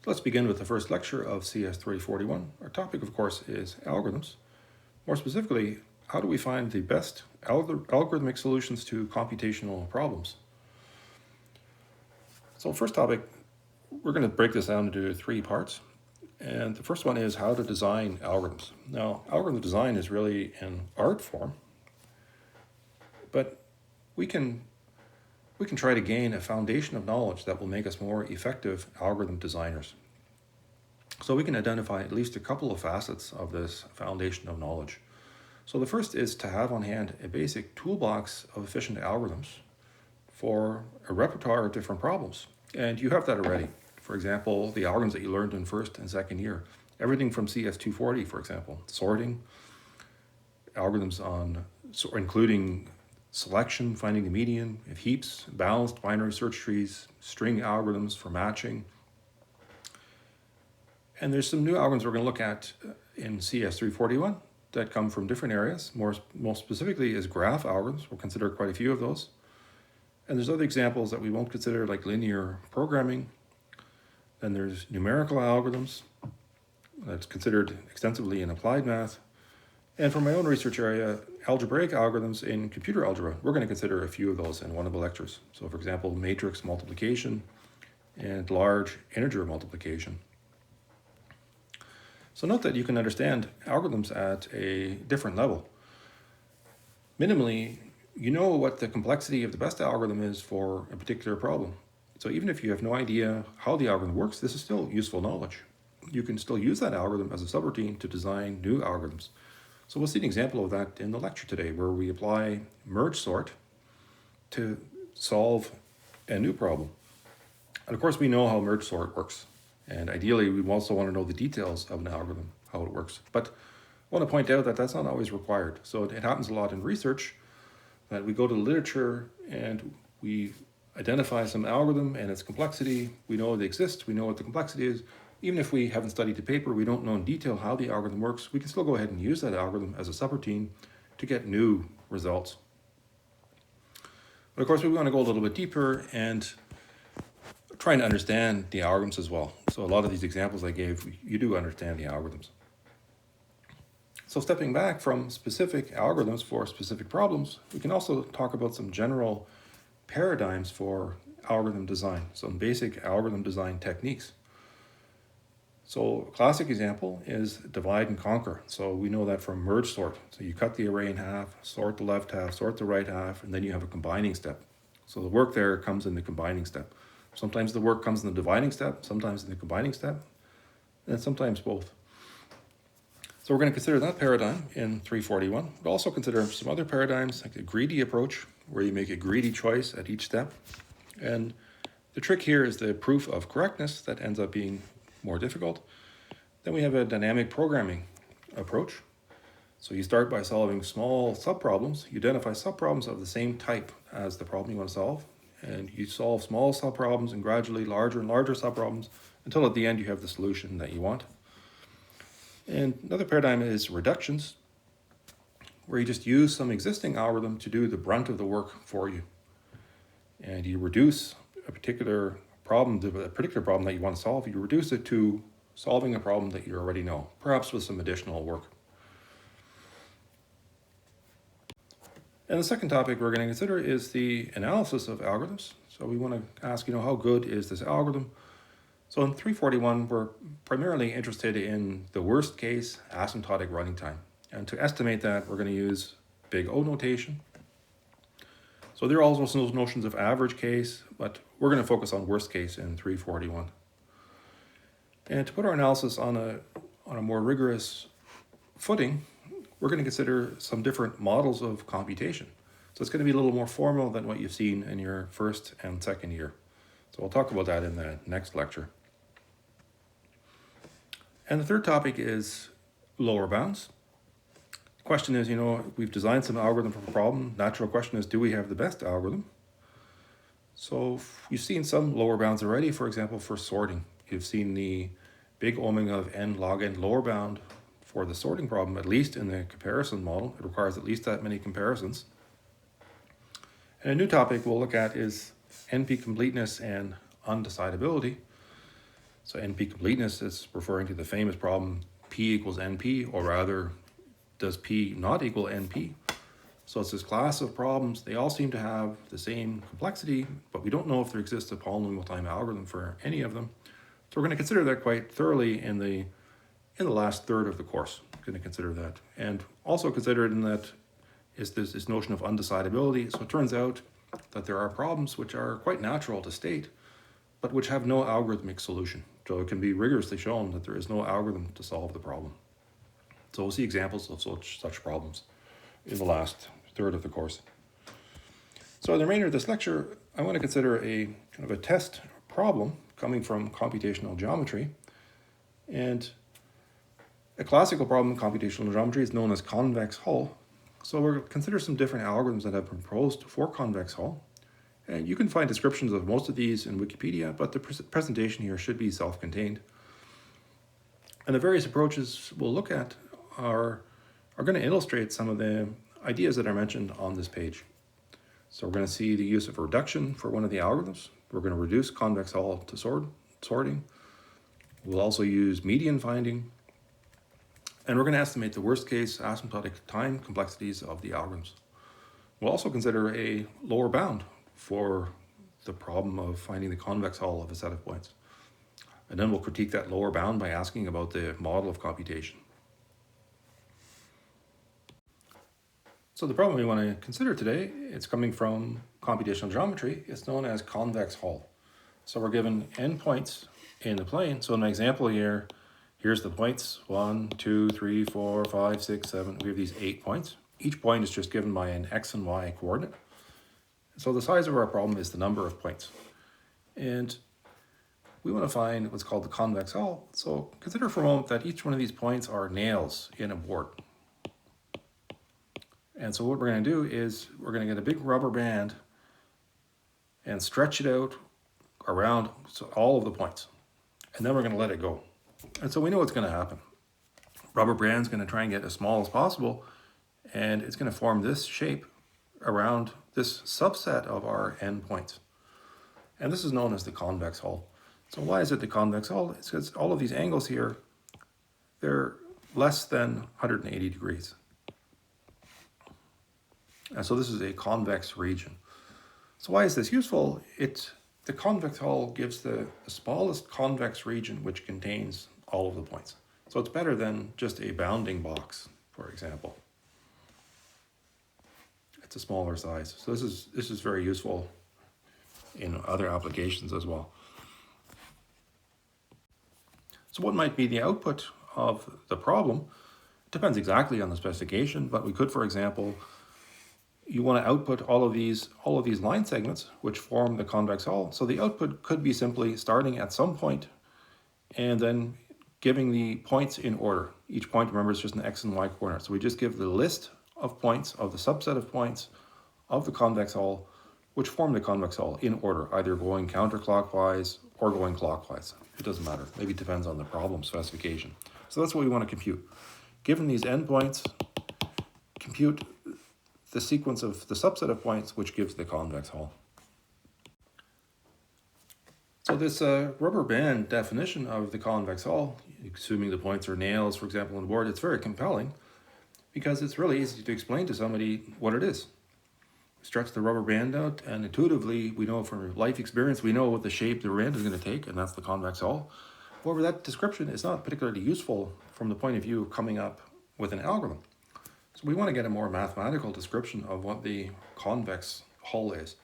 Let's begin with the first lecture of CS 341. Our topic, of course, is algorithms. More specifically, how do we find the best algorithmic solutions to computational problems? So first topic, we're going to break this down into three parts. And the first one is how to design algorithms. Now, algorithm design is really an art form, but we can try to gain a foundation of knowledge that will make us more effective algorithm designers. So we can identify at least a couple of facets of this foundation of knowledge. So the first is to have on hand a basic toolbox of efficient algorithms for a repertoire of different problems. And you have that already. For example, the algorithms that you learned in first and second year. Everything from CS 240, for example, sorting, algorithms including selection, finding the median, of heaps, balanced binary search trees, string algorithms for matching. And there's some new algorithms we're going to look at in CS 341 that come from different areas. Most specifically is graph algorithms. We'll consider quite a few of those. And there's other examples that we won't consider, like linear programming. Then there's numerical algorithms that's considered extensively in applied math. And for my own research area, algebraic algorithms in computer algebra. We're going to consider a few of those in one of the lectures. So for example, matrix multiplication and large integer multiplication. So note that you can understand algorithms at a different level. Minimally, you know what the complexity of the best algorithm is for a particular problem. So even if you have no idea how the algorithm works, this is still useful knowledge. You can still use that algorithm as a subroutine to design new algorithms. So we'll see an example of that in the lecture today, where we apply merge sort to solve a new problem. And of course, we know how merge sort works. And ideally, we also want to know the details of an algorithm, how it works. But I want to point out that that's not always required. So it happens a lot in research that we go to the literature and we identify some algorithm and its complexity. We know they exist. We know what the complexity is. Even if we haven't studied the paper, we don't know in detail how the algorithm works, we can still go ahead and use that algorithm as a subroutine to get new results. But of course, we want to go a little bit deeper and trying to understand the algorithms as well. So a lot of these examples I gave, you do understand the algorithms. So stepping back from specific algorithms for specific problems, we can also talk about some general paradigms for algorithm design, some basic algorithm design techniques. So a classic example is divide and conquer. So we know that from merge sort. So you cut the array in half, sort the left half, sort the right half, and then you have a combining step. So the work there comes in the combining step. Sometimes the work comes in the dividing step, sometimes in the combining step, and sometimes both. So we're going to consider that paradigm in 341. We'll also consider some other paradigms, like the greedy approach, where you make a greedy choice at each step. And the trick here is the proof of correctness that ends up being more difficult. Then we have a dynamic programming approach. So you start by solving small subproblems. You identify subproblems of the same type as the problem you want to solve. And you solve small subproblems and gradually larger and larger subproblems until at the end you have the solution that you want. And another paradigm is reductions, where you just use some existing algorithm to do the brunt of the work for you. And you reduce a particular problem that you want to solve, you reduce it to solving a problem that you already know, perhaps with some additional work. And the second topic we're going to consider is the analysis of algorithms. So we want to ask, how good is this algorithm? So in 341, we're primarily interested in the worst case asymptotic running time. And to estimate that, we're going to use big O notation. So there are also notions of average case, but we're going to focus on worst case in 341. And to put our analysis on a more rigorous footing, we're going to consider some different models of computation. So it's going to be a little more formal than what you've seen in your first and second year. So we'll talk about that in the next lecture. And the third topic is lower bounds. The question is, we've designed some algorithm for a problem. Natural question is, do we have the best algorithm? So you've seen some lower bounds already, for example, for sorting. You've seen the big omega of n log n lower bound for the sorting problem, at least in the comparison model. It requires at least that many comparisons. And a new topic we'll look at is NP completeness and undecidability. So NP completeness is referring to the famous problem P equals NP, or rather, does P not equal NP? So it's this class of problems. They all seem to have the same complexity, but we don't know if there exists a polynomial time algorithm for any of them. So we're going to consider that quite thoroughly in the last third of the course. I'm going to consider that, and also consider it in that is this notion of undecidability. So it turns out that there are problems which are quite natural to state, but which have no algorithmic solution. So it can be rigorously shown that there is no algorithm to solve the problem. So we'll see examples of such problems in the last third of the course. So in the remainder of this lecture, I want to consider a kind of a test problem coming from computational geometry. And a classical problem in computational geometry is known as convex hull. So we'll consider some different algorithms that have been proposed for convex hull. And you can find descriptions of most of these in Wikipedia, but the presentation here should be self-contained. And the various approaches we'll look at are going to illustrate some of the ideas that are mentioned on this page. So we're going to see the use of reduction for one of the algorithms. We're going to reduce convex hull to sorting. We'll also use median finding. And we're going to estimate the worst case asymptotic time complexities of the algorithms. We'll also consider a lower bound for the problem of finding the convex hull of a set of points. And then we'll critique that lower bound by asking about the model of computation. So the problem we want to consider today, it's coming from computational geometry. It's known as convex hull. So we're given n points in the plane. So in my example here, here's the points, 1, 2, 3, 4, 5, 6, 7. We have these 8 points. Each point is just given by an x and y coordinate. So the size of our problem is the number of points. And we want to find what's called the convex hull. So consider for a moment that each one of these points are nails in a board. And so what we're going to do is we're going to get a big rubber band and stretch it out around all of the points. And then we're going to let it go. And so we know what's going to happen. Rubber band's going to try and get as small as possible, and it's going to form this shape around this subset of our n points. And this is known as the convex hull. So why is it the convex hull? It's because all of these angles here, they're less than 180 degrees. And so this is a convex region. So why is this useful? The convex hull gives the smallest convex region which contains all of the points. So it's better than just a bounding box, for example. It's a smaller size. So this is very useful in other applications as well. So what might be the output of the problem? It depends exactly on the specification, but we could, for example, you want to output all of these line segments which form the convex hull. So the output could be simply starting at some point and then giving the points in order. Each point, remember, is just an x and y coordinate. So we just give the list of points of the subset of points of the convex hull which form the convex hull in order, either going counterclockwise or going clockwise. It doesn't matter. Maybe it depends on the problem specification. So that's what we want to compute. Given these endpoints, compute the sequence of the subset of points which gives the convex hull. So this rubber band definition of the convex hull, assuming the points are nails, for example, on the board, it's very compelling because it's really easy to explain to somebody what it is. We stretch the rubber band out, and intuitively, we know from life experience, we know what the shape the band is going to take, and that's the convex hull. However, that description is not particularly useful from the point of view of coming up with an algorithm. So we want to get a more mathematical description of what the convex hull is.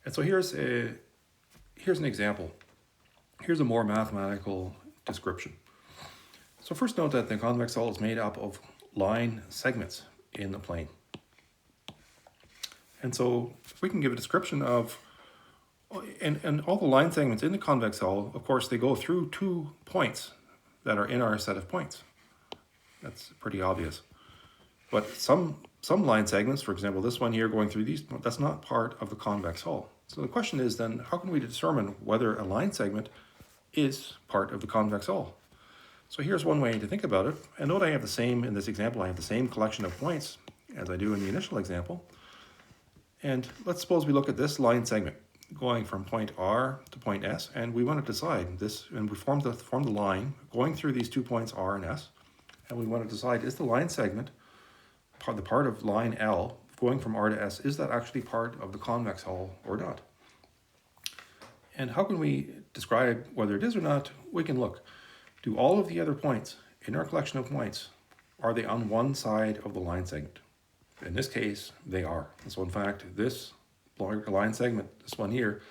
And so here's an example. Here's a more mathematical description. So first note that the convex hull is made up of line segments in the plane. And so we can give a description of, and all the line segments in the convex hull, of course, they go through 2 points that are in our set of points. That's pretty obvious. But some line segments, for example, this one here going through these, that's not part of the convex hull. So the question is then, how can we determine whether a line segment is part of the convex hull? So here's one way to think about it. And note I have the same, in this example, I have the same collection of points as I do in the initial example. And let's suppose we look at this line segment. going from point R to point S, and we want to decide this, and we form the line going through these 2 points R and S, and we want to decide, is the line segment, the part of line L going from R to S, is that actually part of the convex hull or not? And how can we describe whether it is or not? We can look. Do all of the other points in our collection of points, are they on one side of the line segment? In this case, they are. And so in fact, this line segment, this one here,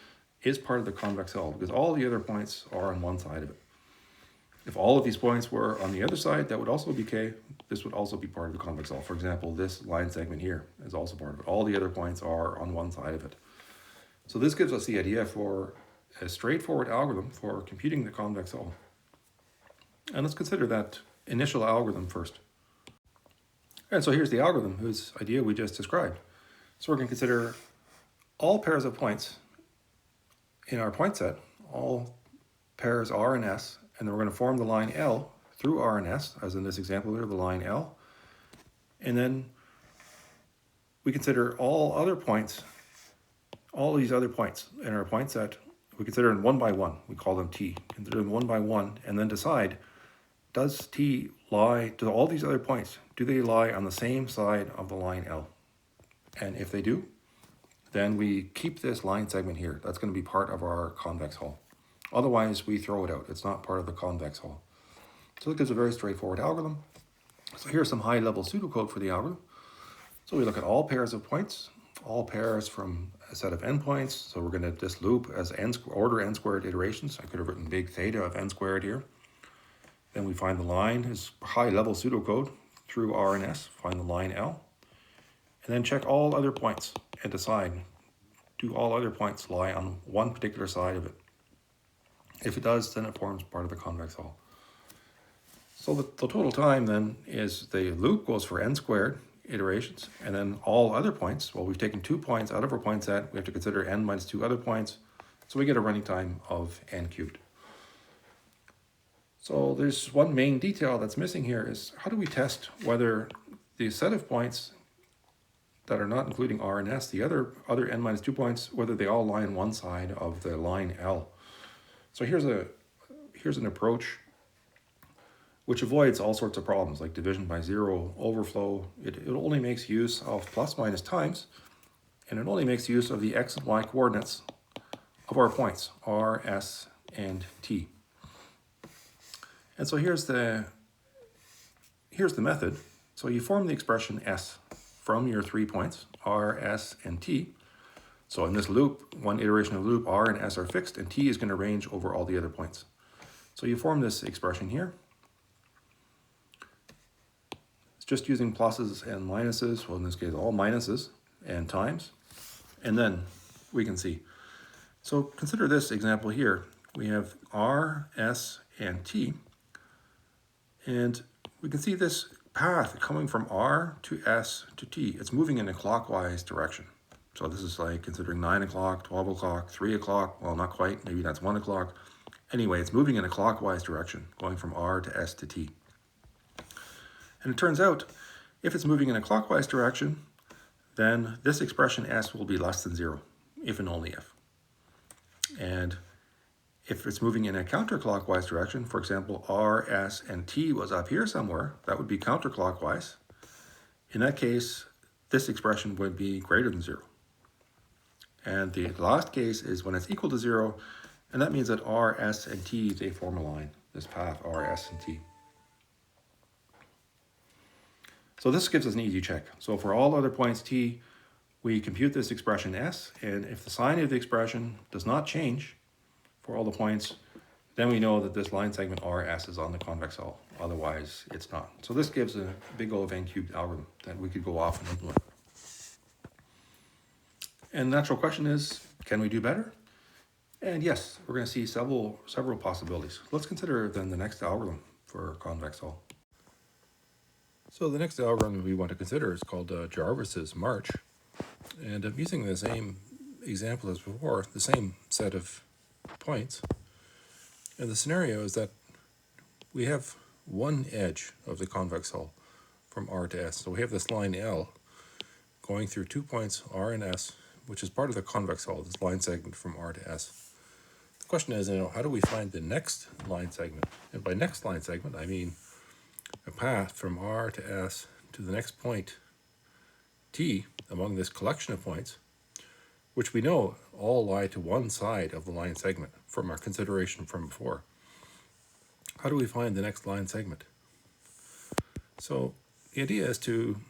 is part of the convex hull because all the other points are on one side of it. If all of these points were on the other side, that would also be K. This would also be part of the convex hull. For example, this line segment here is also part of it. All the other points are on one side of it. So this gives us the idea for a straightforward algorithm for computing the convex hull. And let's consider that initial algorithm first. And so here's the algorithm whose idea we just described. So we're going to consider all pairs of points in our point set, all pairs R and S, and then we're going to form the line L through R and S, as in this example here, the line L. And then we consider all other points, all these other points in our point set, we consider them one by one. We call them T. Consider them one by one, and then decide, does T lie, do all these other points, do they lie on the same side of the line L? And if they do, then we keep this line segment here. That's going to be part of our convex hull. Otherwise, we throw it out. It's not part of the convex hull. So it gives a very straightforward algorithm. So here's some high-level pseudocode for the algorithm. So we look at all pairs of points, all pairs from a set of endpoints. So we're going to this loop as order n squared iterations. I could have written big theta of n squared here. Then we find the line is high-level pseudocode through R and S, find the line L, and then check all other points and decide, do all other points lie on one particular side of it? If it does, then it forms part of the convex hull. So the total time then is the loop goes for n squared iterations, and then all other points, well, we've taken 2 points out of our point set, we have to consider n minus 2 other points, so we get a running time of n cubed. So there's one main detail that's missing here is how do we test whether the set of points that are not including R and S, the other n minus 2 points, whether they all lie on one side of the line L. So here's an approach which avoids all sorts of problems like division by zero, overflow. It only makes use of plus minus times, and it only makes use of the x and y coordinates of our points, R, S, and T. And so here's the method. So you form the expression S from your 3 points, R, S, and T. So in this loop, one iteration of the loop, R and S are fixed, and T is going to range over all the other points. So you form this expression here. It's just using pluses and minuses, well in this case all minuses and times, and then we can see. So consider this example here. We have R, S, and T, and we can see this path coming from R to S to T. It's moving in a clockwise direction. So this is like considering 9 o'clock, 12 o'clock, 3 o'clock, well not quite, maybe that's 1 o'clock. Anyway, it's moving in a clockwise direction, going from R to S to T. And it turns out, if it's moving in a clockwise direction, then this expression S will be less than 0, if and only if. And if it's moving in a counterclockwise direction, for example, R, S, and T was up here somewhere, that would be counterclockwise. In that case, this expression would be greater than 0. And the last case is when it's equal to 0, and that means that R, S, and T, they form a line, this path R, S, and T. So this gives us an easy check. So for all other points T, we compute this expression S, and if the sign of the expression does not change for all the points, then we know that this line segment RS is on the convex hull. Otherwise, it's not. So this gives a big O of n cubed algorithm that we could go off and implement. And the natural question is, can we do better? And yes, we're going to see several possibilities. Let's consider then the next algorithm for convex hull. So the next algorithm we want to consider is called Jarvis's March. And I'm using the same example as before, the same set of points. And the scenario is that we have one edge of the convex hull from R to S. So we have this line L going through 2 points, R and S, which is part of the convex hull, this line segment from R to S. The question is, how do we find the next line segment? And by next line segment, I mean a path from R to S to the next point, T, among this collection of points, which we know all lie to one side of the line segment from our consideration from before. How do we find the next line segment? So the idea is to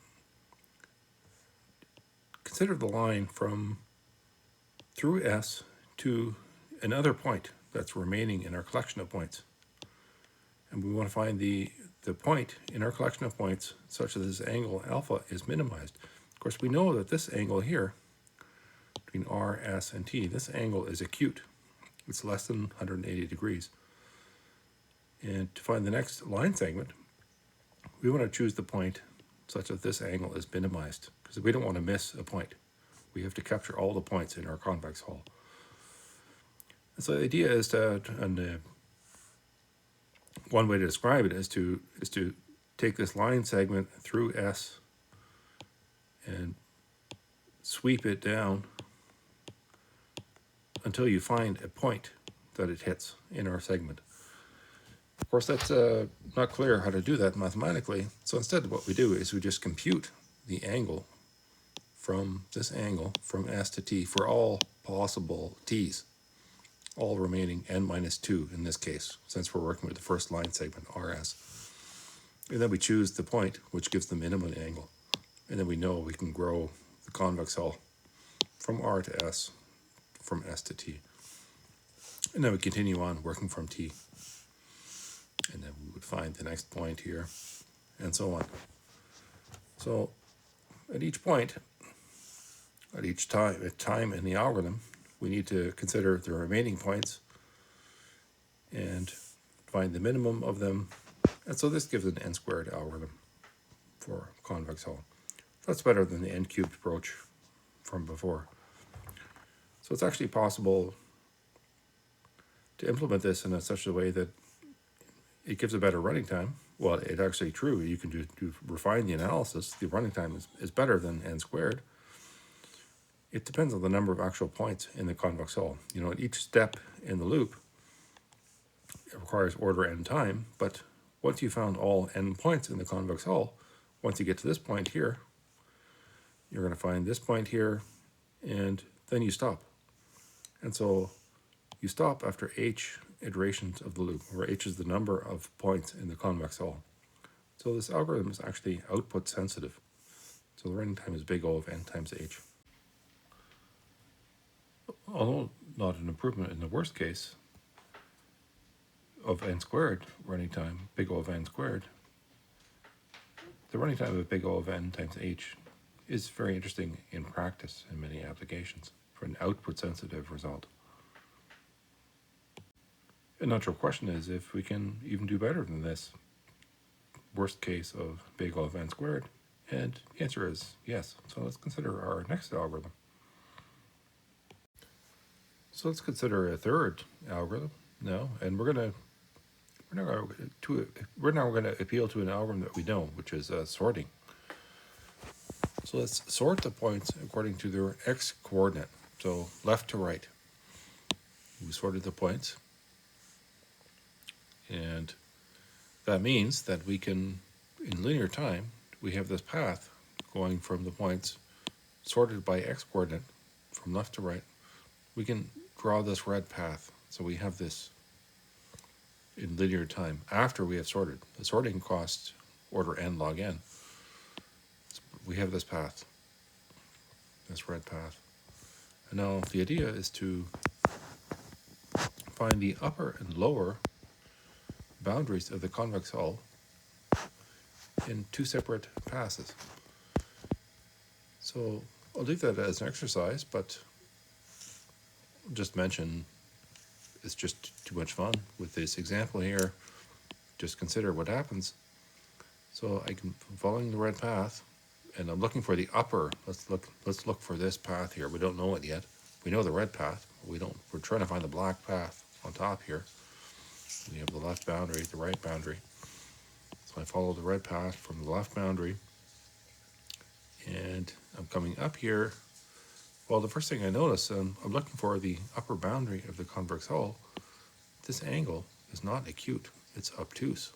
consider the line from through S to another point that's remaining in our collection of points. And we want to find the point in our collection of points such that this angle alpha is minimized. Of course, we know that this angle here, between R, S, and T, this angle is acute. It's less than 180 degrees. And to find the next line segment, we want to choose the point such that this angle is minimized, because we don't want to miss a point. We have to capture all the points in our convex hull. And so the idea is that, and one way to describe it is to take this line segment through S and sweep it down until you find a point that it hits in our segment. Of course, that's not clear how to do that mathematically. So instead, what we do is we just compute the angle from this angle from S to T for all possible T's, all remaining n minus 2 in this case, since we're working with the first line segment, RS. And then we choose the point which gives the minimum angle. And then we know we can grow the convex hull from R to S, from S to T. And then we continue on working from T. And then we would find the next point here, and so on. So at each point, at each time in the algorithm, we need to consider the remaining points and find the minimum of them. And so this gives an n squared algorithm for convex hull. That's better than the n cubed approach from before. So it's actually possible to implement this in such a way that it gives a better running time. Well, it's actually true. You can refine the analysis. The running time is better than n squared. It depends on the number of actual points in the convex hull. At each step in the loop, it requires order n time, but once you found all n points in the convex hull, once you get to this point here, you're going to find this point here, and then you stop. And so you stop after h iterations of the loop, where h is the number of points in the convex hull. So this algorithm is actually output sensitive. So the running time is big O of n times h. Although not an improvement in the worst case of n squared running time, big O of n squared, the running time of big O of n times h is very interesting in practice in many applications for an output sensitive result. A natural question is if we can even do better than this worst case of big O of n squared, and the answer is yes. So let's consider our next algorithm. So let's consider a third algorithm now, and we're now going to appeal to an algorithm that we know, which is sorting. So let's sort the points according to their x coordinate, so left to right. We sorted the points, and that means that we can, in linear time, we have this path going from the points sorted by x coordinate from left to right. We can draw this red path, so we have this in linear time after we have sorted. The sorting costs order n log n. We have this path, this red path. And now the idea is to find the upper and lower boundaries of the convex hull in two separate passes. So I'll leave that as an exercise, but I'll just mention it's just too much fun with this example here. Just consider what happens. So I'm following the red path, and I'm looking for the upper. Let's look for this path here. We don't know it yet. We know the red path. We're trying to find the black path on top here. We have the left boundary, the right boundary. So I follow the red path from the left boundary, and I'm coming up here Well, the first thing I notice, I'm looking for the upper boundary of the convex hull. This angle is not acute, it's obtuse.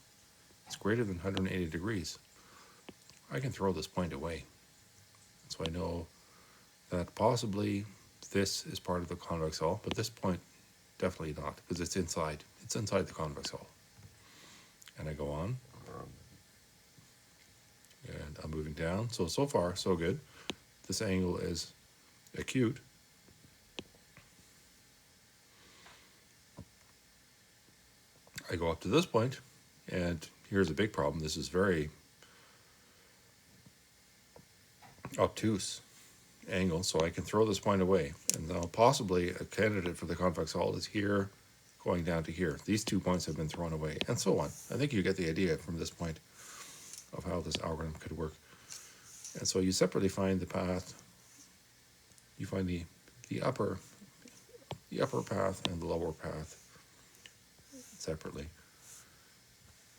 It's greater than 180 degrees. I can throw this point away. So I know that possibly this is part of the convex hull, but this point definitely not, because it's inside. It's inside the convex hull. And I go on, and I'm moving down. So far, so good. This angle is acute. I go up to this point, and here's a big problem. This is very obtuse angle, so I can throw this point away. And now possibly a candidate for the convex hull is here, going down to here. These 2 points have been thrown away, and so on. I think you get the idea from this point of how this algorithm could work. And so you separately find the path. You find the upper path and the lower path separately.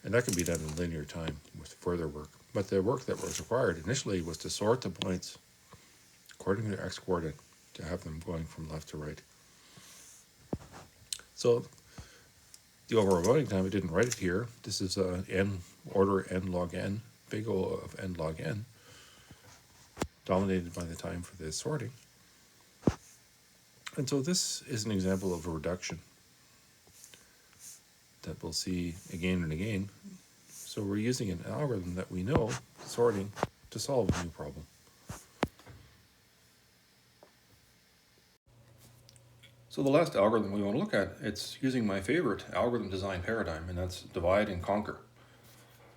And that can be done in linear time with further work. But the work that was required initially was to sort the points according to their x-coordinate, to have them going from left to right. So the overall voting time, I didn't write it here. This is n order n log n, big O of n log n, dominated by the time for the sorting. And so this is an example of a reduction that we'll see again and again. So we're using an algorithm that we know, sorting, to solve a new problem. So the last algorithm we want to look at, it's using my favorite algorithm design paradigm, and that's divide and conquer.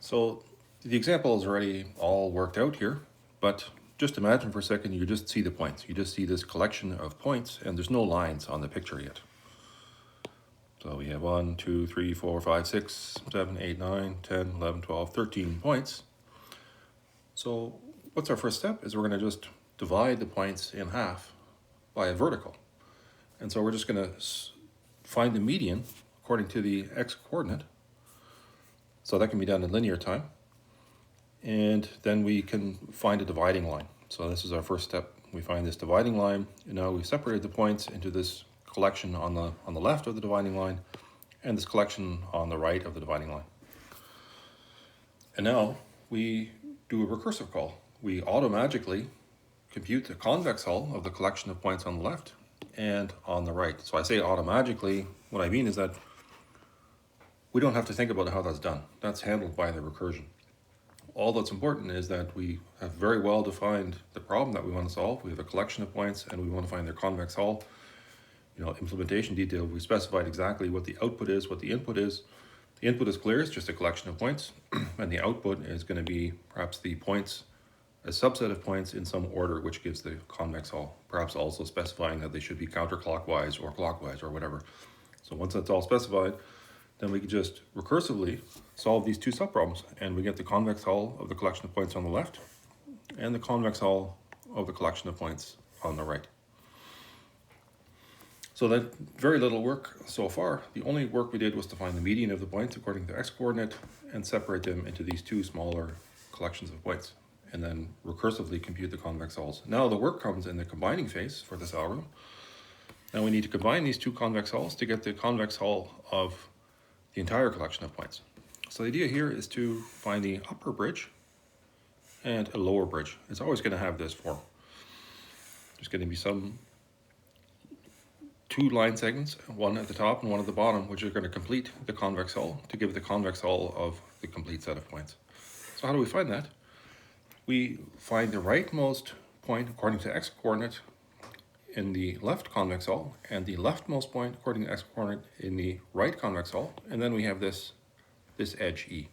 So the example is already all worked out here, but just imagine for a second you just see the points. You just see this collection of points, and there's no lines on the picture yet. So we have 1, 2, 3, 4, 5, 6, 7, 8, 9, 10, 11, 12, 13 points. So what's our first step? Is we're going to just divide the points in half by a vertical. And so we're just going to find the median according to the x-coordinate. So that can be done in linear time. And then we can find a dividing line. So this is our first step. We find this dividing line, and now we separated the points into this collection on the left of the dividing line and this collection on the right of the dividing line. And now we do a recursive call. We automagically compute the convex hull of the collection of points on the left and on the right. So I say automagically, what I mean is that we don't have to think about how that's done. That's handled by the recursion. All that's important is that we have very well defined the problem that we want to solve. We have a collection of points and we want to find their convex hull. Implementation detail, we specified exactly what the output is, what the input is. The input is clear, it's just a collection of points, and the output is going to be perhaps the points, a subset of points in some order, which gives the convex hull, perhaps also specifying that they should be counterclockwise or clockwise or whatever. So once that's all specified, then we can just recursively solve these two subproblems, and we get the convex hull of the collection of points on the left and the convex hull of the collection of points on the right. So that very little work so far. The only work we did was to find the median of the points according to the x-coordinate and separate them into these two smaller collections of points, and then recursively compute the convex hulls. Now the work comes in the combining phase for this algorithm. Now we need to combine these two convex hulls to get the convex hull of the entire collection of points. So the idea here is to find the upper bridge and a lower bridge. It's always going to have this form. There's going to be some two line segments, one at the top and one at the bottom, which are going to complete the convex hull to give the convex hull of the complete set of points. So how do we find that? We find the rightmost point according to x-coordinate in the left convex hull and the leftmost point according to x-coordinate in the right convex hull, and then we have this edge E.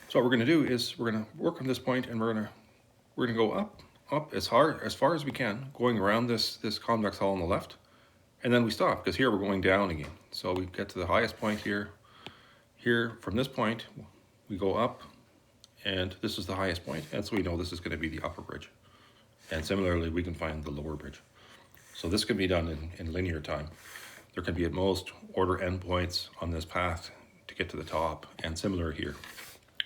So what we're going to do is we're going to work on this point, and we're going to go up as far as we can, going around this convex hull on the left, and then we stop because here we're going down again. So we get to the highest point here. Here from this point we go up, and this is the highest point, and so we know this is going to be the upper bridge. And similarly we can find the lower bridge. So this can be done in linear time. There can be at most order n points on this path to get to the top, and similar here.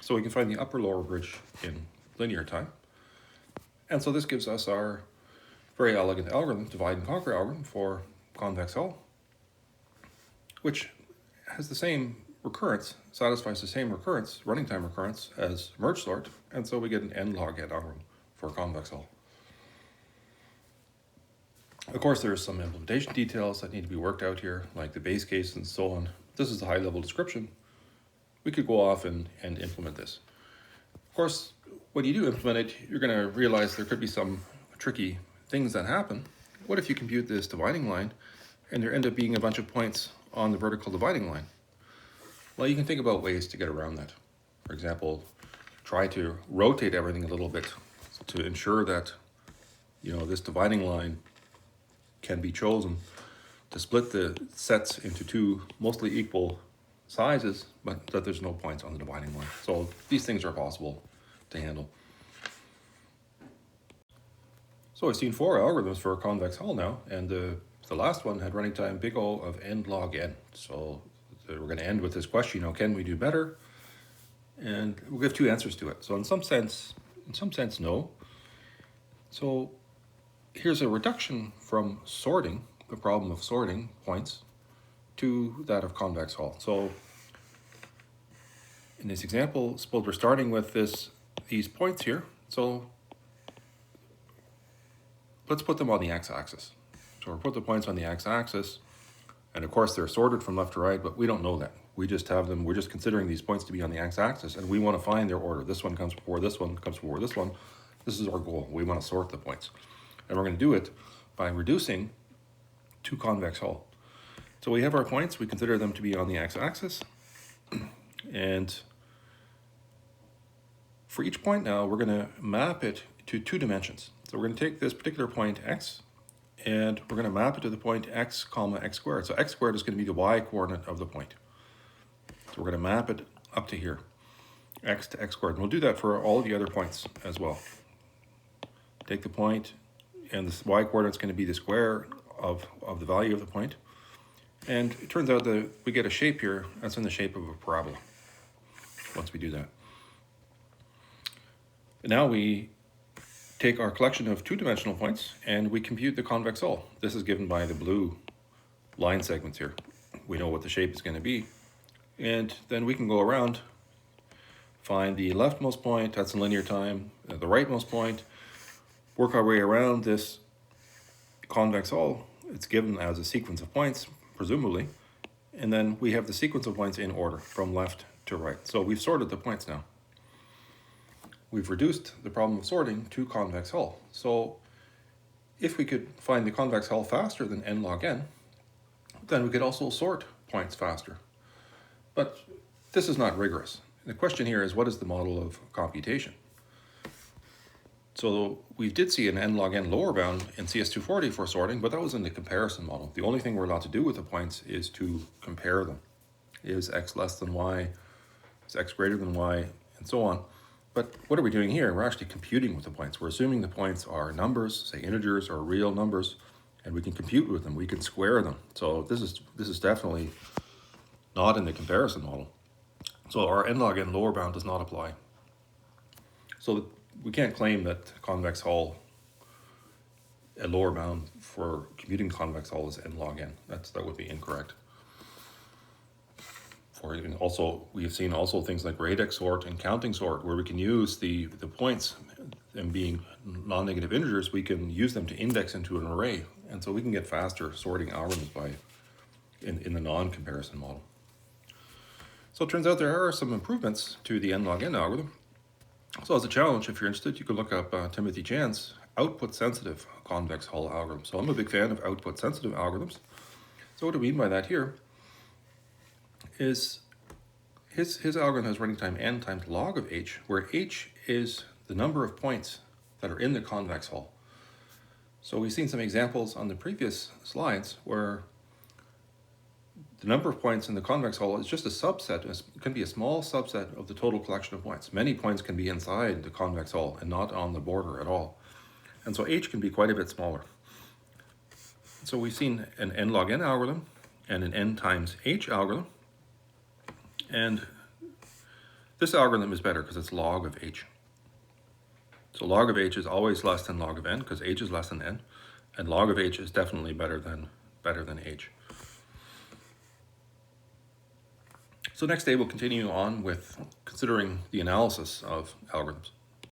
So we can find the upper lower bridge in linear time. And so this gives us our very elegant algorithm, divide and conquer algorithm for convex hull, which has the same recurrence, satisfies the same recurrence, running time recurrence as merge sort, and so we get an n log n algorithm for convex hull. Of course, there's some implementation details that need to be worked out here, like the base case and so on. This is the high-level description. We could go off and implement this. Of course, when you do implement it, you're going to realize there could be some tricky things that happen. What if you compute this dividing line and there end up being a bunch of points on the vertical dividing line? Well, you can think about ways to get around that. For example, try to rotate everything a little bit to ensure that, this dividing line can be chosen to split the sets into two mostly equal sizes, but that there's no points on the dividing line. So these things are possible to handle. So I've seen 4 algorithms for a convex hull now, and the last one had running time big O of n log n. So we're going to end with this question, can we do better? And we'll give 2 answers to it. So in some sense, no. So here's a reduction from sorting, the problem of sorting points, to that of convex hull. So in this example, suppose we're starting with these points here. So let's put them on the x-axis. So we'll put the points on the x-axis, and of course they're sorted from left to right, but we don't know that. We just have them, we're just considering these points to be on the x-axis, and we want to find their order. This one comes before this one, comes before this one. This is our goal. We want to sort the points. And we're going to do it by reducing to convex hull. So we have our points, we consider them to be on the x-axis, and for each point now, we're going to map it to 2 dimensions. So we're going to take this particular point x, and we're going to map it to the point x comma x squared. So x squared is going to be the y coordinate of the point. So we're going to map it up to here, x to x squared. And we'll do that for all the other points as well. Take the point, and this y coordinate is going to be the square of the value of the point. And it turns out that we get a shape here that's in the shape of a parabola once we do that. And now we take our collection of 2-dimensional points and we compute the convex hull. This is given by the blue line segments here. We know what the shape is going to be. And then we can go around, find the leftmost point, that's in linear time, the rightmost point, work our way around this convex hull. It's given as a sequence of points, presumably, and then we have the sequence of points in order from left to right. So we've sorted the points now. We've reduced the problem of sorting to convex hull. So if we could find the convex hull faster than n log n, then we could also sort points faster. But this is not rigorous. The question here is, what is the model of computation? So we did see an n log n lower bound in CS240 for sorting, but that was in the comparison model. The only thing we're allowed to do with the points is to compare them. Is x less than y? Is x greater than y? And so on. But what are we doing here? We're actually computing with the points. We're assuming the points are numbers, say integers or real numbers, and we can compute with them. We can square them. So this is definitely not in the comparison model. So our n log n lower bound does not apply. So we can't claim that convex hull, a lower bound for computing convex hull is n log n. That would be incorrect. Also, we've seen also things like radix sort and counting sort, where we can use the points, and being non-negative integers, we can use them to index into an array. And so we can get faster sorting algorithms in the non-comparison model. So it turns out there are some improvements to the n log n algorithm. So as a challenge, if you're interested, you can look up Timothy Chan's output-sensitive convex hull algorithm. So I'm a big fan of output-sensitive algorithms. So what do we mean by that here? Is his algorithm has running time n times log of h, where h is the number of points that are in the convex hull. So we've seen some examples on the previous slides where the number of points in the convex hull is just a subset, it can be a small subset of the total collection of points. Many points can be inside the convex hull and not on the border at all. And so h can be quite a bit smaller. So we've seen an n log n algorithm and an n times h algorithm. And this algorithm is better because it's log of h. So log of h is always less than log of n because h is less than n. And log of h is definitely better than h. So next day we'll continue on with considering the analysis of algorithms.